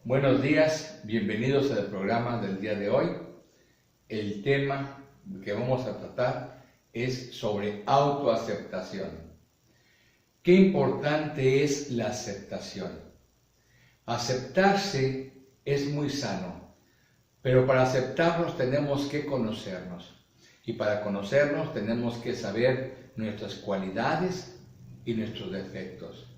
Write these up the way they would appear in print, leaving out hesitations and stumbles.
Buenos días, bienvenidos al programa del día de hoy. El tema que vamos a tratar es sobre autoaceptación. Qué importante es la aceptación. Aceptarse es muy sano, pero para aceptarnos tenemos que conocernos. Y para conocernos tenemos que saber nuestras cualidades y nuestros defectos.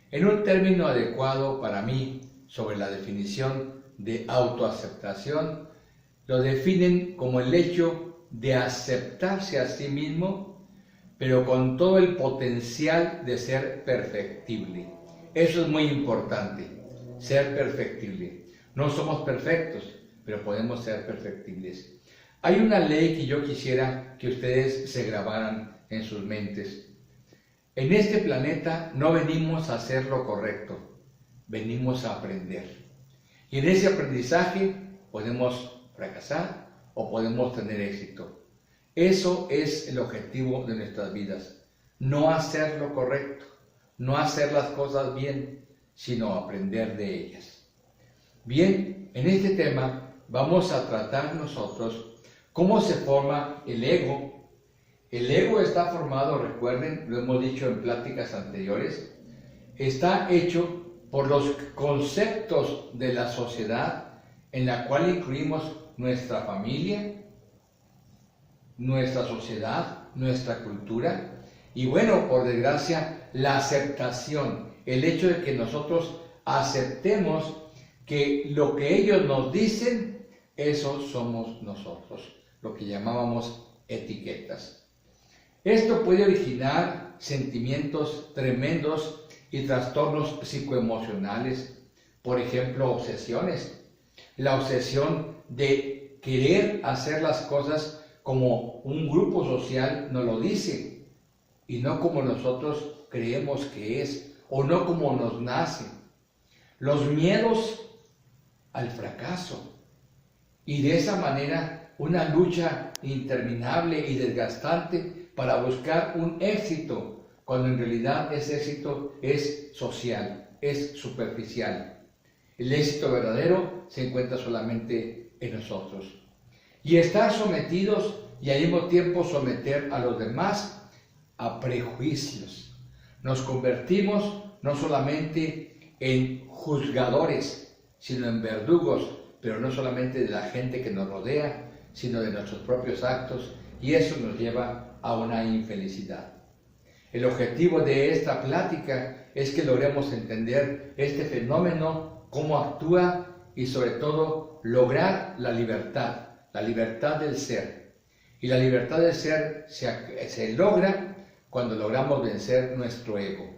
En un término adecuado para mí sobre la definición de autoaceptación, lo definen como el hecho de aceptarse a sí mismo, pero con todo el potencial de ser perfectible. Eso es muy importante, ser perfectible. No somos perfectos, pero podemos ser perfectibles. Hay una ley que yo quisiera que ustedes se grabaran en sus mentes. En este planeta no venimos a hacer lo correcto, venimos a aprender. Y en ese aprendizaje podemos fracasar o podemos tener éxito. Eso es el objetivo de nuestras vidas. No hacer lo correcto, no hacer las cosas bien, sino aprender de ellas. Bien, en este tema vamos a tratar nosotros cómo se forma el ego. El ego está formado, recuerden, lo hemos dicho en pláticas anteriores, está hecho por los conceptos de la sociedad en la cual incluimos nuestra familia, nuestra sociedad, nuestra cultura y bueno, por desgracia, la aceptación, el hecho de que nosotros aceptemos que lo que ellos nos dicen, eso somos nosotros, lo que llamábamos etiquetas. Esto puede originar sentimientos tremendos y trastornos psicoemocionales, por ejemplo, obsesiones. La obsesión de querer hacer las cosas como un grupo social nos lo dice y no como nosotros creemos que es o no como nos nace. Los miedos al fracaso y de esa manera una lucha interminable y desgastante para buscar un éxito, cuando en realidad ese éxito es social, es superficial. El éxito verdadero se encuentra solamente en nosotros. Y estar sometidos y al mismo tiempo someter a los demás a prejuicios. Nos convertimos no solamente en juzgadores, sino en verdugos, pero no solamente de la gente que nos rodea, sino de nuestros propios actos, y eso nos lleva a una infelicidad. El objetivo de esta plática es que logremos entender este fenómeno, cómo actúa y sobre todo lograr la libertad del ser. Y la libertad del ser se logra cuando logramos vencer nuestro ego.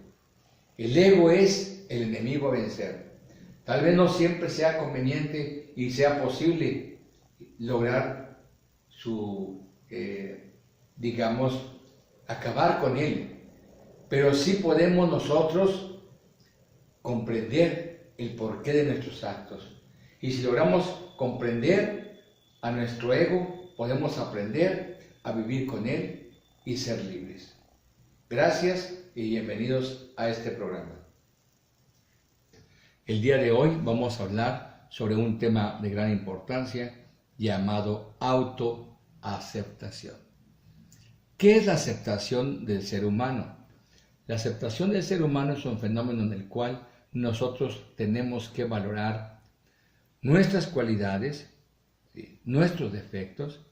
El ego es el enemigo a vencer. Tal vez no siempre sea conveniente y sea posible lograr acabar con él. Pero sí podemos nosotros comprender el porqué de nuestros actos. Y si logramos comprender a nuestro ego, podemos aprender a vivir con él y ser libres. Gracias y bienvenidos a este programa. El día de hoy vamos a hablar sobre un tema de gran importancia llamado autoaceptación. ¿Qué es la aceptación del ser humano? La aceptación del ser humano es un fenómeno en el cual nosotros tenemos que valorar nuestras cualidades, nuestros defectos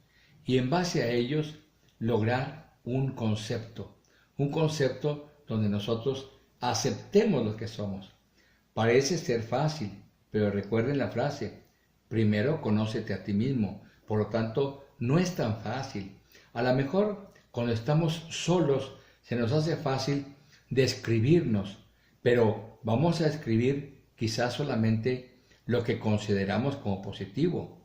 y en base a ellos lograr un concepto donde nosotros aceptemos lo que somos. Parece ser fácil, pero recuerden la frase, primero conócete a ti mismo, por lo tanto no es tan fácil. A lo mejor cuando estamos solos se nos hace fácil describirnos, pero vamos a escribir quizás solamente lo que consideramos como positivo.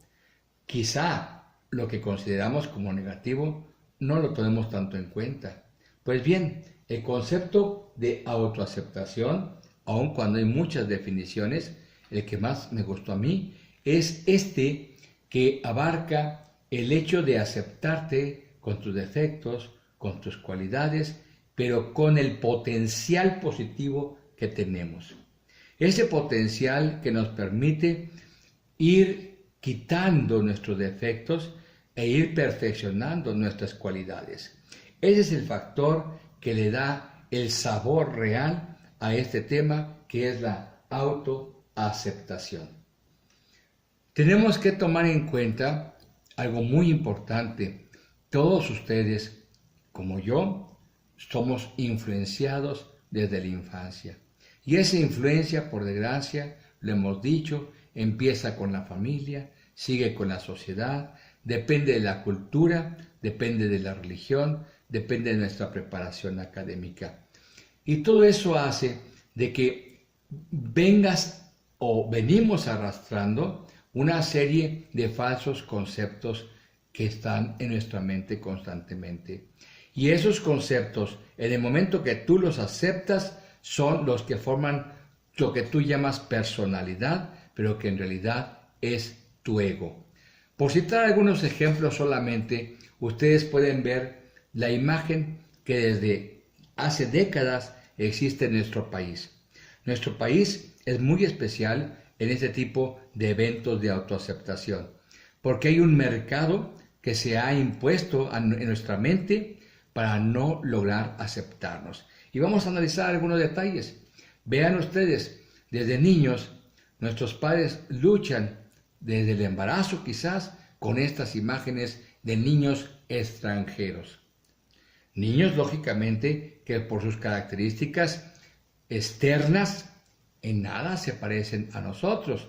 Quizá lo que consideramos como negativo no lo tenemos tanto en cuenta. Pues bien, el concepto de autoaceptación, aun cuando hay muchas definiciones, el que más me gustó a mí es este que abarca el hecho de aceptarte con tus defectos, con tus cualidades, pero con el potencial positivo que tenemos. ese potencial que nos permite ir quitando nuestros defectos e ir perfeccionando nuestras cualidades. Ese es el factor que le da el sabor real a este tema, que es la autoaceptación. Tenemos que tomar en cuenta algo muy importante. Todos ustedes, como yo, somos influenciados desde la infancia. Y esa influencia, por desgracia, lo hemos dicho, empieza con la familia, sigue con la sociedad, depende de la cultura, depende de la religión, depende de nuestra preparación académica. Y todo eso hace de que vengas o venimos arrastrando una serie de falsos conceptos que están en nuestra mente constantemente. Y esos conceptos, en el momento que tú los aceptas, son los que forman lo que tú llamas personalidad, pero que en realidad es tu ego. Por citar algunos ejemplos solamente, ustedes pueden ver la imagen que desde hace décadas existe en nuestro país. Nuestro país es muy especial en este tipo de eventos de autoaceptación, porque hay un mercado que se ha impuesto en nuestra mente para no lograr aceptarnos. Y vamos a analizar algunos detalles. Vean ustedes, desde niños, nuestros padres luchan desde el embarazo quizás con estas imágenes de niños extranjeros. Niños, lógicamente, que por sus características externas en nada se parecen a nosotros.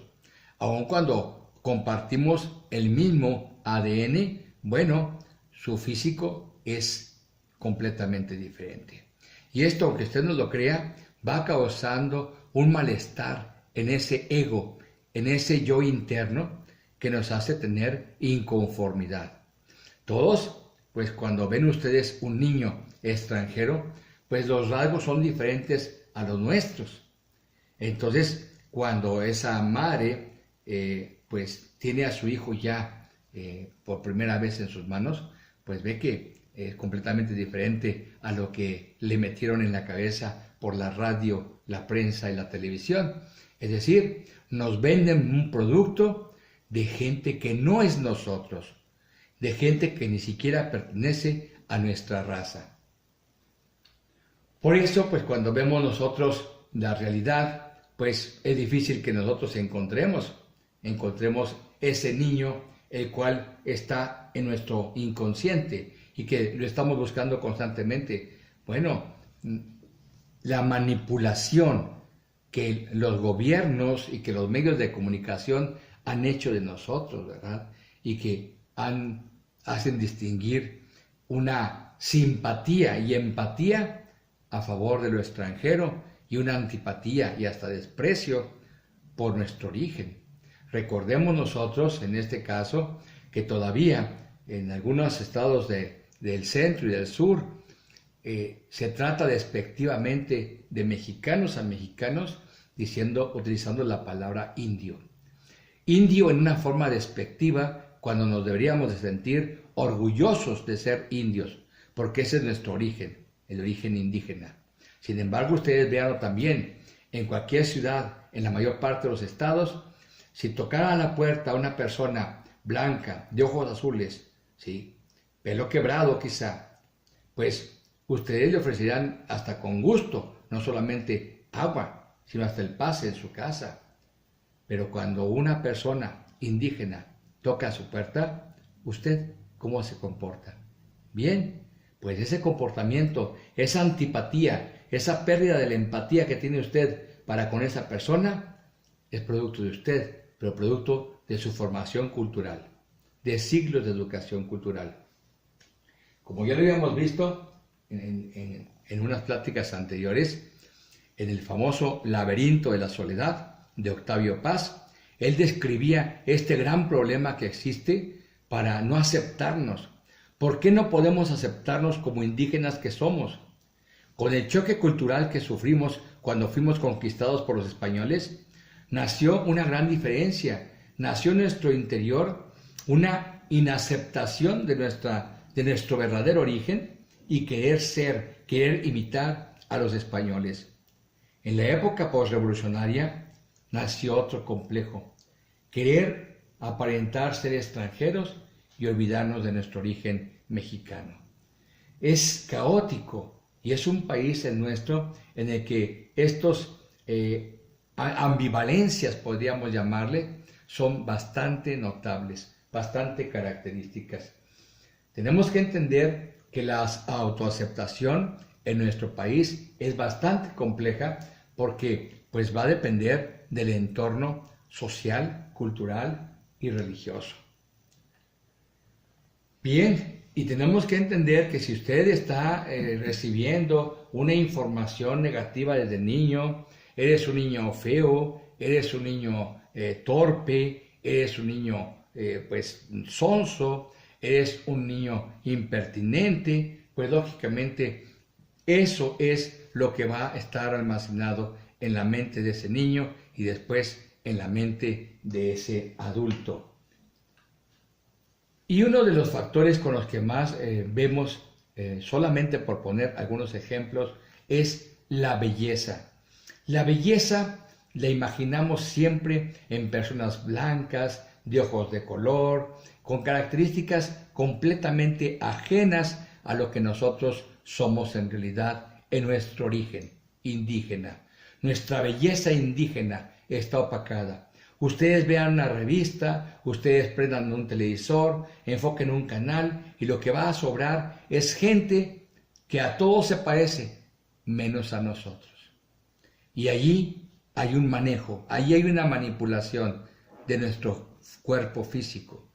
Aun cuando compartimos el mismo ADN, bueno, su físico es completamente diferente. Y esto, aunque usted no lo crea, va causando un malestar en ese ego, en ese yo interno que nos hace tener inconformidad. Todos, pues cuando ven ustedes un niño extranjero, pues los rasgos son diferentes a los nuestros. Entonces, cuando esa madre pues tiene a su hijo ya por primera vez en sus manos, pues ve que es completamente diferente a lo que le metieron en la cabeza por la radio, la prensa y la televisión. Es decir, nos venden un producto de gente que no es nosotros, de gente que ni siquiera pertenece a nuestra raza. Por eso, pues cuando vemos nosotros la realidad, pues es difícil que nosotros encontremos ese niño el cual está en nuestro inconsciente y que lo estamos buscando constantemente. Bueno, la manipulación que los gobiernos y que los medios de comunicación han hecho de nosotros, ¿verdad? Y que hacen distinguir una simpatía y empatía a favor de lo extranjero y una antipatía y hasta desprecio por nuestro origen. Recordemos nosotros, en este caso, que todavía en algunos estados del centro y del sur se trata despectivamente de mexicanos a mexicanos utilizando la palabra indio. Indio en una forma despectiva cuando nos deberíamos de sentir orgullosos de ser indios, porque ese es nuestro origen, el origen indígena. Sin embargo, ustedes vean también en cualquier ciudad, en la mayor parte de los estados, si tocara a la puerta a una persona blanca, de ojos azules, ¿sí? Pelo quebrado quizá, pues ustedes le ofrecerán hasta con gusto, no solamente agua, sino hasta el pase en su casa. Pero cuando una persona indígena toca a su puerta, ¿usted cómo se comporta? Bien, pues ese comportamiento, esa antipatía, esa pérdida de la empatía que tiene usted para con esa persona, es producto de usted, pero producto de su formación cultural, de siglos de educación cultural. Como ya lo habíamos visto en unas pláticas anteriores, en el famoso Laberinto de la Soledad de Octavio Paz, él describía este gran problema que existe para no aceptarnos. ¿Por qué no podemos aceptarnos como indígenas que somos? Con el choque cultural que sufrimos cuando fuimos conquistados por los españoles, nació una gran diferencia. Nació en nuestro interior una inaceptación de nuestro verdadero origen y querer imitar a los españoles. En la época postrevolucionaria nació otro complejo: querer aparentar ser extranjeros y olvidarnos de nuestro origen mexicano. Es caótico y es un país el nuestro en el que estos ambivalencias, podríamos llamarle, son bastante notables, bastante características. Tenemos que entender que la autoaceptación en nuestro país es bastante compleja porque pues va a depender del entorno social, cultural y religioso. Bien, y tenemos que entender que si usted está recibiendo una información negativa desde niño, eres un niño feo, eres un niño torpe, eres un niño sonso, eres un niño impertinente, pues lógicamente eso es lo que va a estar almacenado en la mente de ese niño y después en la mente de ese adulto. Y uno de los factores con los que más vemos, solamente por poner algunos ejemplos, es la belleza. La belleza la imaginamos siempre en personas blancas, de ojos de color, con características completamente ajenas a lo que nosotros somos en realidad en nuestro origen indígena. Nuestra belleza indígena está opacada. Ustedes vean una revista, ustedes prendan un televisor, enfoquen un canal y lo que va a sobrar es gente que a todos se parece, menos a nosotros. Y allí hay un manejo, allí hay una manipulación de nuestro cuerpo físico.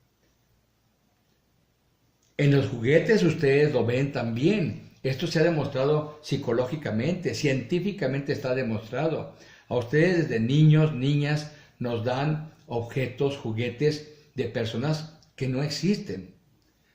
En los juguetes ustedes lo ven también. Esto se ha demostrado psicológicamente, científicamente está demostrado. A ustedes desde niños, niñas, nos dan objetos, juguetes de personas que no existen,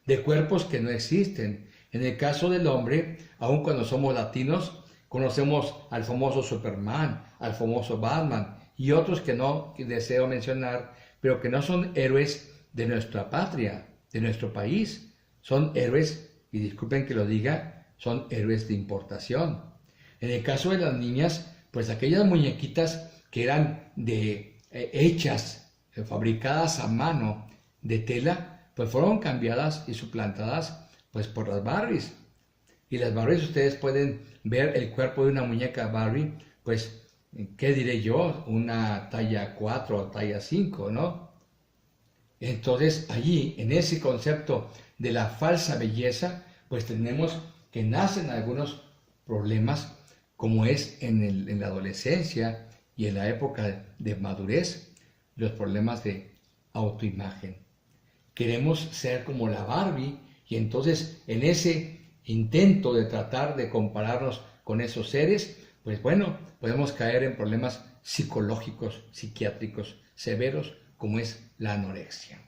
de cuerpos que no existen. En el caso del hombre, aun cuando somos latinos, conocemos al famoso Superman, al famoso Batman y otros que no deseo mencionar, pero que no son héroes de nuestra patria, de nuestro país. Son héroes, y disculpen que lo diga, son héroes de importación. En el caso de las niñas, pues aquellas muñequitas que eran hechas, fabricadas a mano de tela, pues fueron cambiadas y suplantadas pues por las Barbies. Y las Barbies, ustedes pueden ver el cuerpo de una muñeca Barbie, pues, ¿qué diré yo? Una talla 4 o talla 5, ¿no? Entonces, allí, en ese concepto de la falsa belleza, pues tenemos que nacen algunos problemas, como es en la adolescencia y en la época de madurez, los problemas de autoimagen. Queremos ser como la Barbie y entonces en ese intento de tratar de compararnos con esos seres, pues bueno, podemos caer en problemas psicológicos, psiquiátricos severos, como es la anorexia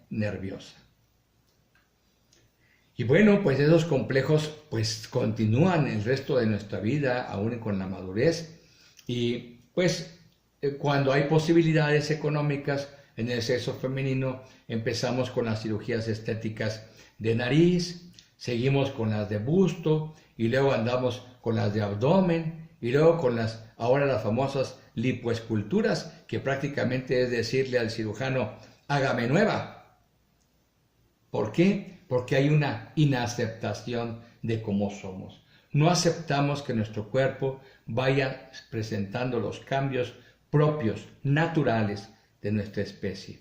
nerviosa. Y bueno, pues esos complejos pues continúan el resto de nuestra vida, aún con la madurez, y pues cuando hay posibilidades económicas en el sexo femenino, empezamos con las cirugías estéticas de nariz, seguimos con las de busto, y luego andamos con las de abdomen, y luego con ahora las famosas lipoesculturas, que prácticamente es decirle al cirujano, hágame nueva. ¿Por qué? Porque hay una inaceptación de cómo somos. No aceptamos que nuestro cuerpo vaya presentando los cambios propios, naturales de nuestra especie.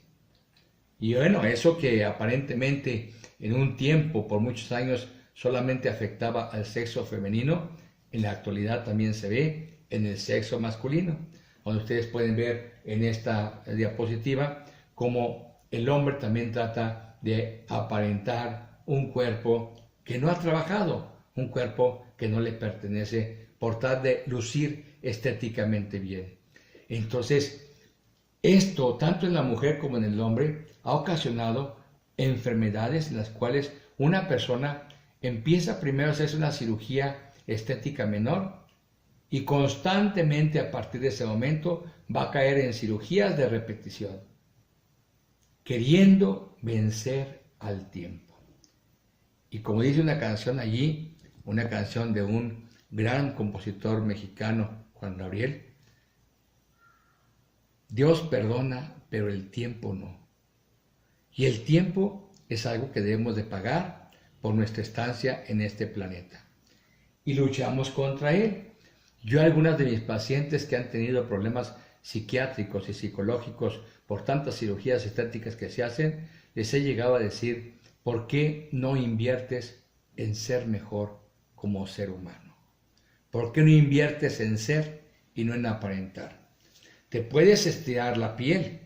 Y bueno, eso que aparentemente en un tiempo, por muchos años, solamente afectaba al sexo femenino, en la actualidad también se ve en el sexo masculino, donde ustedes pueden ver en esta diapositiva cómo el hombre también trata de aparentar un cuerpo que no ha trabajado, un cuerpo que no le pertenece, por tal de lucir estéticamente bien. Entonces, esto, tanto en la mujer como en el hombre, ha ocasionado enfermedades en las cuales una persona empieza primero a hacerse una cirugía estética menor y constantemente a partir de ese momento va a caer en cirugías de repetición, queriendo vencer al tiempo. Y como dice una canción allí, una canción de un gran compositor mexicano, Juan Gabriel, Dios perdona, pero el tiempo no. Y el tiempo es algo que debemos de pagar por nuestra estancia en este planeta. Y luchamos contra él. Yo a algunas de mis pacientes que han tenido problemas psiquiátricos y psicológicos por tantas cirugías estéticas que se hacen, les he llegado a decir, ¿por qué no inviertes en ser mejor como ser humano? ¿Por qué no inviertes en ser y no en aparentar? Te puedes estirar la piel,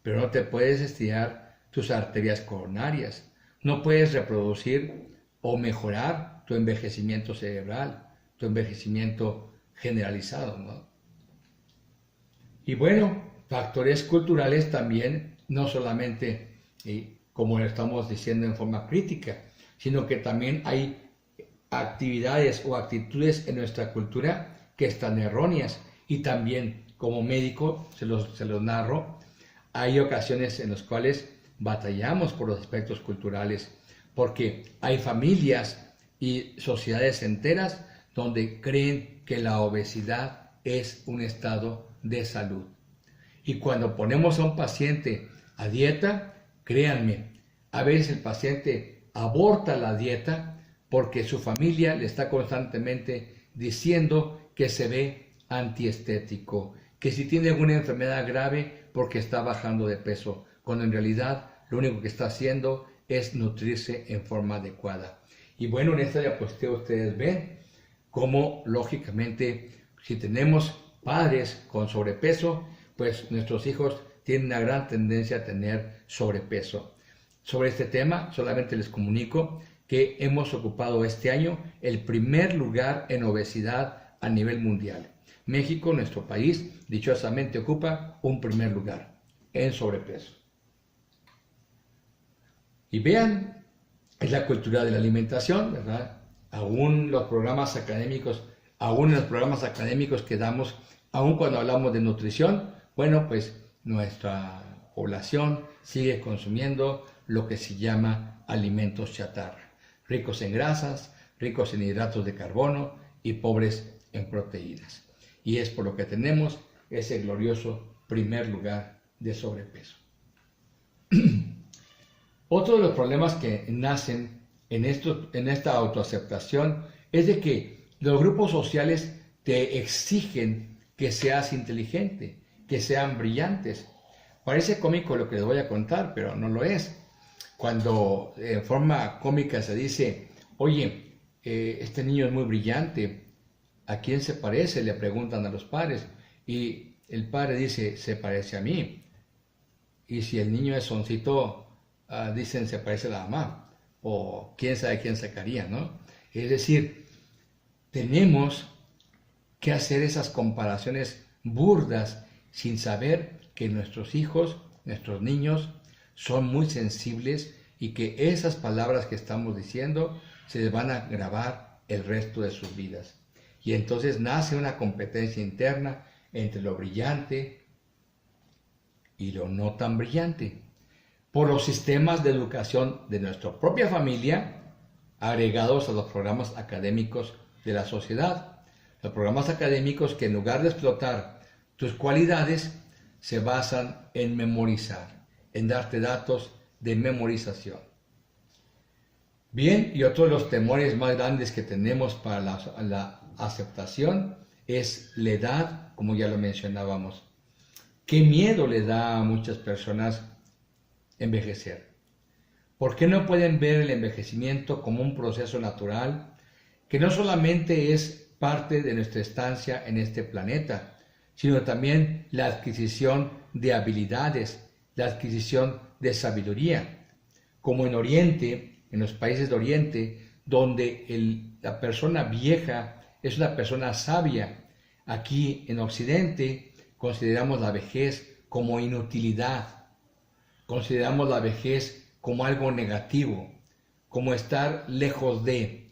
pero no te puedes estirar tus arterias coronarias. No puedes reproducir o mejorar tu envejecimiento cerebral, tu envejecimiento generalizado, ¿no? Y bueno, factores culturales también, no solamente, como lo estamos diciendo en forma crítica, sino que también hay actividades o actitudes en nuestra cultura que están erróneas. Y también, como médico, se los narro, hay ocasiones en las cuales batallamos por los aspectos culturales, porque hay familias y sociedades enteras donde creen que la obesidad es un estado de salud. Y cuando ponemos a un paciente a dieta, créanme, a veces el paciente aborta la dieta porque su familia le está constantemente diciendo que se ve antiestético, que si tiene alguna enfermedad grave porque está bajando de peso, cuando en realidad lo único que está haciendo es nutrirse en forma adecuada. Y bueno, en esta diapositiva ustedes ven cómo lógicamente si tenemos padres con sobrepeso, pues nuestros hijos tienen una gran tendencia a tener sobrepeso. Sobre este tema solamente les comunico que hemos ocupado este año el primer lugar en obesidad a nivel mundial. México, nuestro país, dichosamente ocupa un primer lugar en sobrepeso. Y vean, es la cultura de la alimentación, ¿verdad? Aún en los programas académicos que damos, aún cuando hablamos de nutrición, bueno, pues nuestra población sigue consumiendo lo que se llama alimentos chatarra, ricos en grasas, ricos en hidratos de carbono y pobres en proteínas. Y es por lo que tenemos ese glorioso primer lugar de sobrepeso. Otro de los problemas que nacen en esta autoaceptación es de que los grupos sociales te exigen que seas inteligente, que sean brillantes. Parece cómico lo que les voy a contar, pero no lo es. Cuando en forma cómica se dice, oye, este niño es muy brillante, ¿a quién se parece? Le preguntan a los padres. Y el padre dice, se parece a mí. Y si el niño es soncito, dicen, se parece a la mamá. O quién sabe quién sacaría, ¿no? Es decir, tenemos que hacer esas comparaciones burdas sin saber que nuestros hijos, nuestros niños, son muy sensibles y que esas palabras que estamos diciendo se les van a grabar el resto de sus vidas. Y entonces nace una competencia interna entre lo brillante y lo no tan brillante, por los sistemas de educación de nuestra propia familia, agregados a los programas académicos de la sociedad. Los programas académicos que en lugar de explotar tus cualidades, se basan en memorizar, en darte datos de memorización. Bien, y otro de los temores más grandes que tenemos para la aceptación es la edad, como ya lo mencionábamos. ¿Qué miedo le da a muchas personas envejecer? ¿Por qué no pueden ver el envejecimiento como un proceso natural que no solamente es parte de nuestra estancia en este planeta, sino también la adquisición de habilidades, la adquisición de sabiduría? Como en Oriente, en los países de Oriente, donde la persona vieja es una persona sabia. Aquí en Occidente consideramos la vejez como inutilidad, consideramos la vejez como algo negativo, como estar lejos de,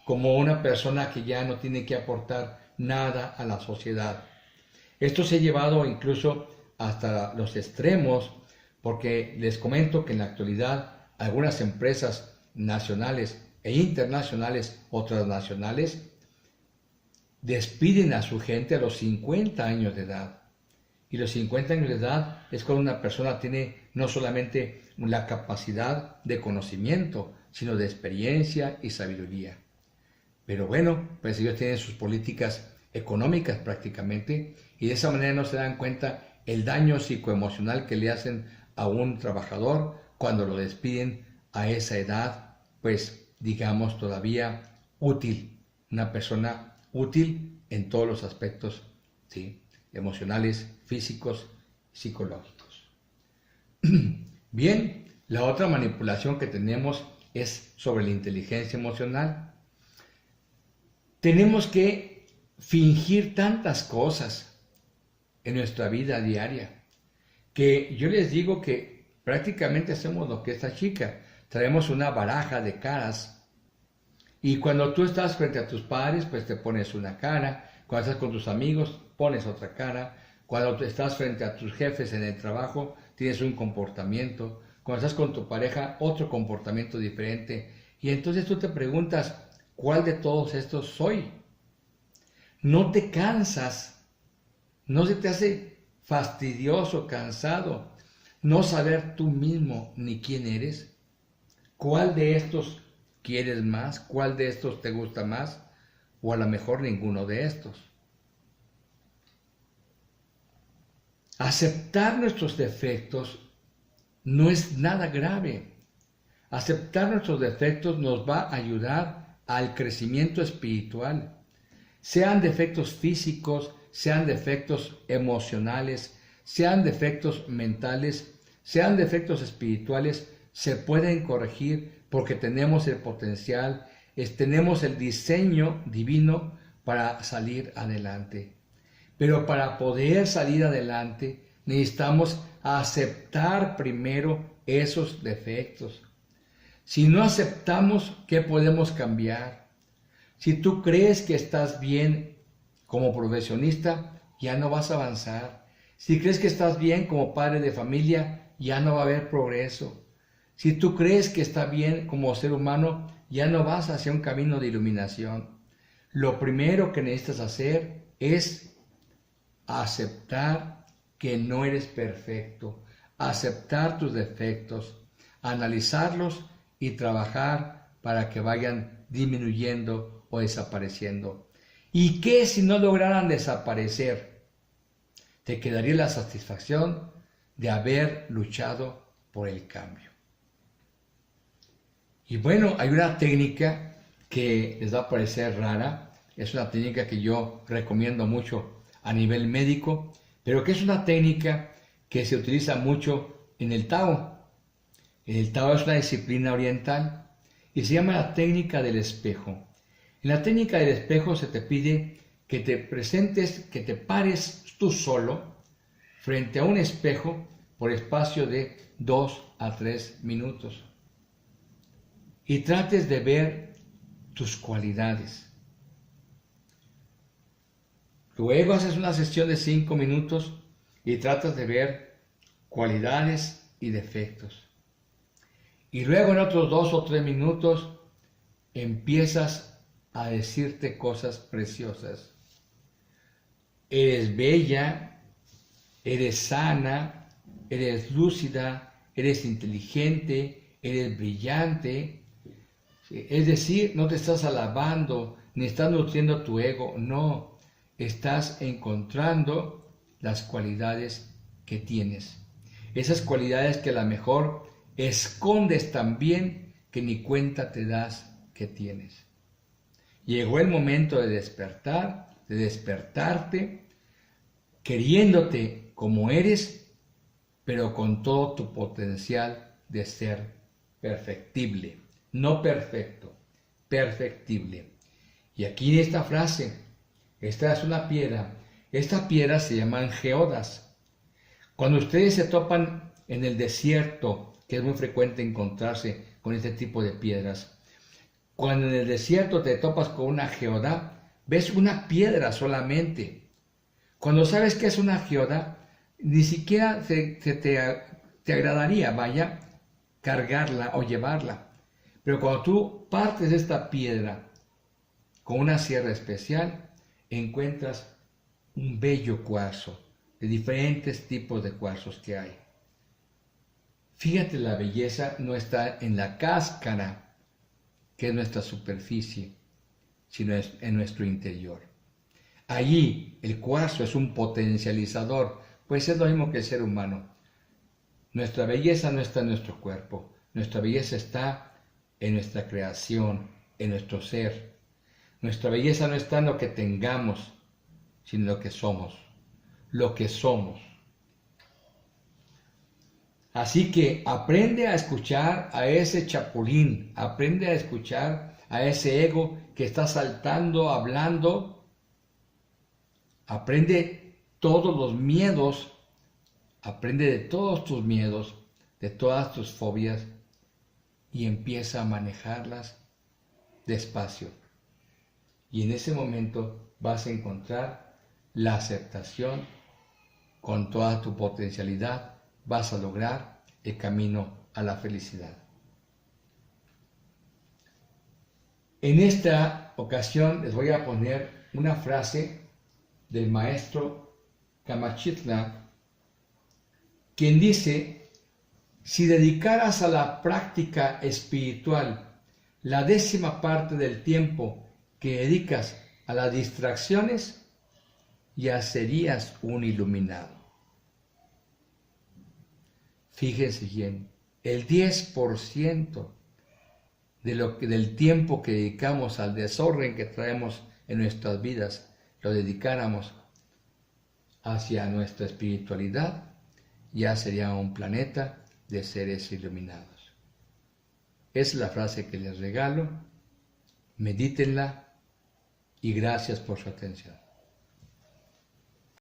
como una persona que ya no tiene que aportar nada a la sociedad. Esto se ha llevado incluso hasta los extremos, porque les comento que en la actualidad algunas empresas nacionales e internacionales o transnacionales despiden a su gente a los 50 años de edad. Y los 50 años de edad es cuando una persona tiene no solamente la capacidad de conocimiento, sino de experiencia y sabiduría. Pero bueno, pues ellos tienen sus políticas económicas prácticamente y de esa manera no se dan cuenta el daño psicoemocional que le hacen a un trabajador cuando lo despiden a esa edad, pues digamos todavía útil, una persona útil en todos los aspectos, ¿sí?, emocionales, físicos, psicológicos. Bien, la otra manipulación que tenemos es sobre la inteligencia emocional. Tenemos que fingir tantas cosas en nuestra vida diaria que yo les digo que prácticamente hacemos lo que esta chica. Traemos una baraja de caras y cuando tú estás frente a tus padres, pues te pones una cara. Cuando estás con tus amigos, pones otra cara. Cuando estás frente a tus jefes en el trabajo, tienes un comportamiento. Cuando estás con tu pareja, otro comportamiento diferente. Y entonces tú te preguntas, ¿cuál de todos estos soy? No te cansas, no se te hace fastidioso, cansado, no saber tú mismo ni quién eres. ¿Cuál de estos quieres más? ¿Cuál de estos te gusta más? O a lo mejor ninguno de estos. Aceptar nuestros defectos no es nada grave. Aceptar nuestros defectos nos va a ayudar al crecimiento espiritual. Sean defectos físicos, sean defectos emocionales, sean defectos mentales, sean defectos espirituales, se pueden corregir porque tenemos el potencial, tenemos el diseño divino para salir adelante. Pero para poder salir adelante necesitamos aceptar primero esos defectos. Si no aceptamos, ¿qué podemos cambiar? Si tú crees que estás bien como profesionista, ya no vas a avanzar. Si crees que estás bien como padre de familia, ya no va a haber progreso. Si tú crees que está bien como ser humano, ya no vas hacia un camino de iluminación. Lo primero que necesitas hacer es aceptar que no eres perfecto, aceptar tus defectos, analizarlos y trabajar para que vayan disminuyendo o desapareciendo. ¿Y qué si no lograran desaparecer? Te quedaría la satisfacción de haber luchado por el cambio. Y bueno, hay una técnica que les va a parecer rara, es una técnica que yo recomiendo mucho a nivel médico, pero que es una técnica que se utiliza mucho en el Tao. El Tao es una disciplina oriental y se llama la técnica del espejo. En la técnica del espejo se te pide que te presentes, que te pares tú solo frente a un espejo por espacio de 2 a 3 minutos y trates de ver tus cualidades. Luego haces una sesión de 5 minutos y tratas de ver cualidades y defectos. Y luego en otros 2 o 3 minutos empiezas a decirte cosas preciosas. Eres bella, eres sana, eres lúcida, eres inteligente, eres brillante. Es decir, no te estás alabando, ni estás nutriendo tu ego, no. Estás encontrando las cualidades que tienes. Esas cualidades que a lo mejor escondes tan bien que ni cuenta te das que tienes. Llegó el momento de despertar, de despertarte, queriéndote como eres, pero con todo tu potencial de ser perfectible. No perfecto, perfectible. Y aquí en esta frase, esta es una piedra. Esta piedra se llaman geodas. Cuando ustedes se topan en el desierto, que es muy frecuente encontrarse con este tipo de piedras, cuando en el desierto te topas con una geoda, ves una piedra solamente. Cuando sabes que es una geoda, ni siquiera te agradaría, vaya, cargarla o llevarla. Pero cuando tú partes de esta piedra con una sierra especial, encuentras un bello cuarzo, de diferentes tipos de cuarzos que hay. Fíjate, la belleza no está en la cáscara, que es nuestra superficie, sino en nuestro interior. Allí el cuarzo es un potencializador, pues es lo mismo que el ser humano. Nuestra belleza no está en nuestro cuerpo, nuestra belleza está en nuestra creación, en nuestro ser. Nuestra belleza no está en lo que tengamos, sino en lo que somos. Lo que somos. Así que aprende a escuchar a ese chapulín, aprende a escuchar a ese ego que está saltando, hablando. Aprende todos los miedos, aprende de todos tus miedos, de todas tus fobias y empieza a manejarlas despacio. Y en ese momento vas a encontrar la aceptación con toda tu potencialidad, vas a lograr el camino a la felicidad. En esta ocasión les voy a poner una frase del maestro Kamachitla, quien dice: si dedicaras a la práctica espiritual la 10ª parte del tiempo que dedicas a las distracciones, ya serías un iluminado. Fíjense bien, el 10% del tiempo que dedicamos al desorden que traemos en nuestras vidas, lo dedicáramos hacia nuestra espiritualidad, ya sería un planeta de seres iluminados. Es la frase que les regalo, medítenla y gracias por su atención.